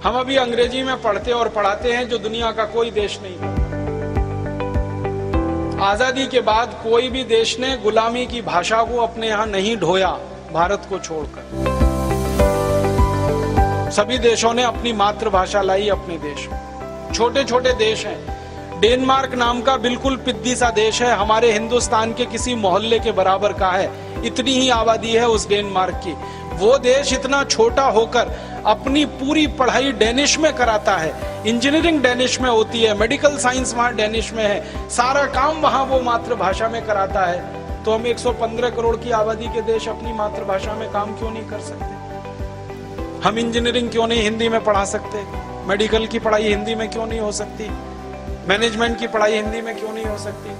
हम अभी अंग्रेजी में पढ़ते और पढ़ाते हैं जो दुनिया का कोई देश नहीं है। आजादी के बाद कोई भी देश ने गुलामी की भाषा को अपने यहां नहीं ढोया, भारत को छोड़कर। सभी देशों ने अपनी मातृभाषा लाई अपने देश में। छोटे छोटे देश हैं। डेनमार्क नाम का बिल्कुल पिद्दी सा देश है, हमारे हिंदुस्तान के किसी मोहल्ले के बराबर का है, इतनी ही आबादी है उस डेनमार्क की। वो देश इतना छोटा होकर अपनी पूरी पढ़ाई डेनिश में कराता है, इंजीनियरिंग डेनिश में होती है, मेडिकल साइंस वहां डेनिश में है, सारा काम वहां वो मातृभाषा में कराता है। तो हम 115 करोड़ की आबादी के देश अपनी मातृभाषा में काम क्यों नहीं कर सकते? हम इंजीनियरिंग क्यों नहीं हिंदी में पढ़ा सकते? मेडिकल की पढ़ाई हिंदी में क्यों नहीं हो सकती? मैनेजमेंट की पढ़ाई हिंदी में क्यों नहीं हो सकती?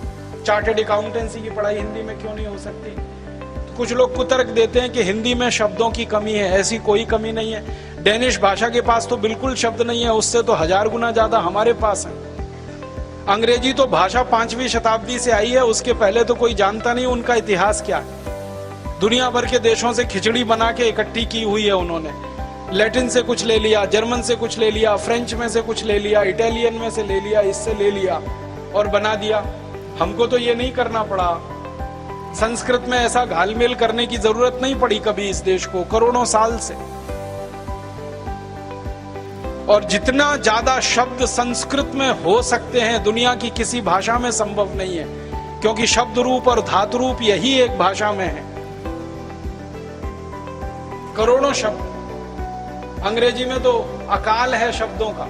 चार्टर्ड अकाउंटेंसी की पढ़ाई हिंदी में क्यों नहीं हो सकती? तो कुछ लोग कुतर्क देते हैं कि हिंदी में शब्दों की कमी है। ऐसी कोई कमी नहीं है। डेनिश भाषा के पास तो बिल्कुल शब्द नहीं है, उससे तो 1000 गुना ज्यादा हमारे पास है। अंग्रेजी तो भाषा 5वीं शताब्दी से आई है, उसके पहले तो कोई जानता नहीं उनका इतिहास क्या है। दुनिया भर के देशों से खिचड़ी बना के इकट्ठी की हुई है उन्होंने। लैटिन से कुछ ले लिया, जर्मन से कुछ ले लिया, फ्रेंच में से कुछ ले लिया, इटालियन में से ले लिया, इससे ले लिया और बना दिया। हमको तो ये नहीं करना पड़ा। संस्कृत में ऐसा घालमेल करने की जरूरत नहीं पड़ी कभी इस देश को, करोड़ों साल से। और जितना ज्यादा शब्द संस्कृत में हो सकते हैं दुनिया की किसी भाषा में संभव नहीं है, क्योंकि शब्द रूप और धातु रूप यही एक भाषा में है। करोड़ों शब्द। अंग्रेजी में तो अकाल है शब्दों का।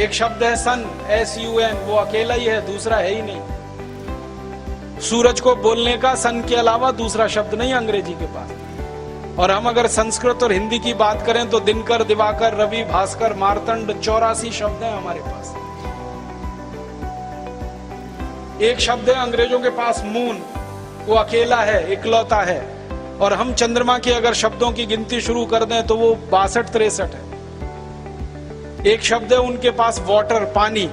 एक शब्द है सन, SUN, वो अकेला ही है, दूसरा है ही नहीं। सूरज को बोलने का सन के अलावा दूसरा शब्द नहीं अंग्रेजी के पास। और हम अगर संस्कृत और हिंदी की बात करें तो दिनकर, दिवाकर, रवि, भास्कर, मार्तंड, 84 शब्द हैं हमारे पास। एक शब्द है अंग्रेजों के पास मून, वो अकेला है, इकलौता है। और हम चंद्रमा के अगर शब्दों की गिनती शुरू कर दें तो वो 62-63 है। एक शब्द है उनके पास वाटर, पानी,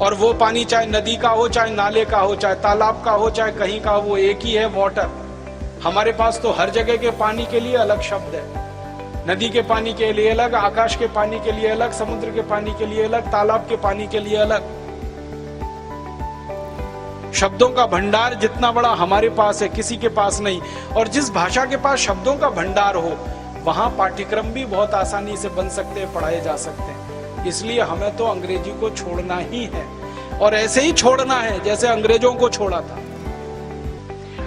और वो पानी चाहे नदी का हो, चाहे नाले का हो, चाहे तालाब का हो, चाहे कहीं का, वो एक ही है, वाटर। हमारे पास तो हर जगह के पानी के लिए अलग शब्द है। नदी के पानी के लिए अलग, आकाश के पानी के लिए अलग, समुद्र के पानी के लिए अलग, तालाब के पानी के लिए अलग। शब्दों का भंडार जितना बड़ा हमारे पास है, किसी के पास नहीं। और जिस भाषा के पास शब्दों का भंडार हो वहां पाठ्यक्रम भी बहुत आसानी से बन सकते हैं, पढ़ाए जा सकते हैं। इसलिए हमें तो अंग्रेजी को छोड़ना ही है, और ऐसे ही छोड़ना है जैसे अंग्रेजों को छोड़ा था।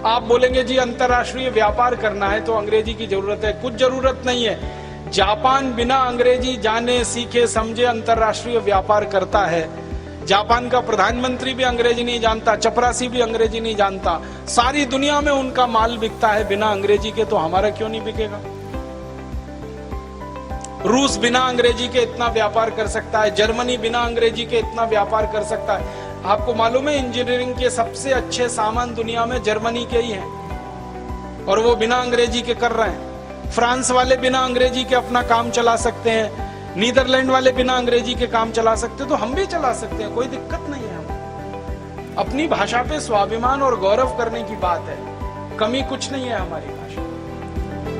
आप बोलेंगे जी अंतरराष्ट्रीय व्यापार करना है तो अंग्रेजी की जरूरत है। कुछ जरूरत नहीं है। जापान बिना अंग्रेजी जाने, सीखे, समझे अंतरराष्ट्रीय व्यापार करता है। जापान का प्रधानमंत्री भी अंग्रेजी नहीं जानता, चपरासी भी अंग्रेजी नहीं जानता। सारी दुनिया में उनका माल बिकता है बिना अंग्रेजी के, तो हमारा क्यों नहीं बिकेगा? रूस बिना अंग्रेजी के इतना व्यापार कर सकता है, जर्मनी बिना अंग्रेजी के इतना व्यापार कर सकता है। आपको मालूम है इंजीनियरिंग के सबसे अच्छे सामान दुनिया में जर्मनी के ही हैं, और वो बिना अंग्रेजी के कर रहे हैं। फ्रांस वाले बिना अंग्रेजी के अपना काम चला सकते हैं, नीदरलैंड वाले बिना अंग्रेजी के काम चला सकते हैं, तो हम भी चला सकते हैं, कोई दिक्कत नहीं है। हम अपनी भाषा पे स्वाभिमान और गौरव करने की बात है, कमी कुछ नहीं है हमारी।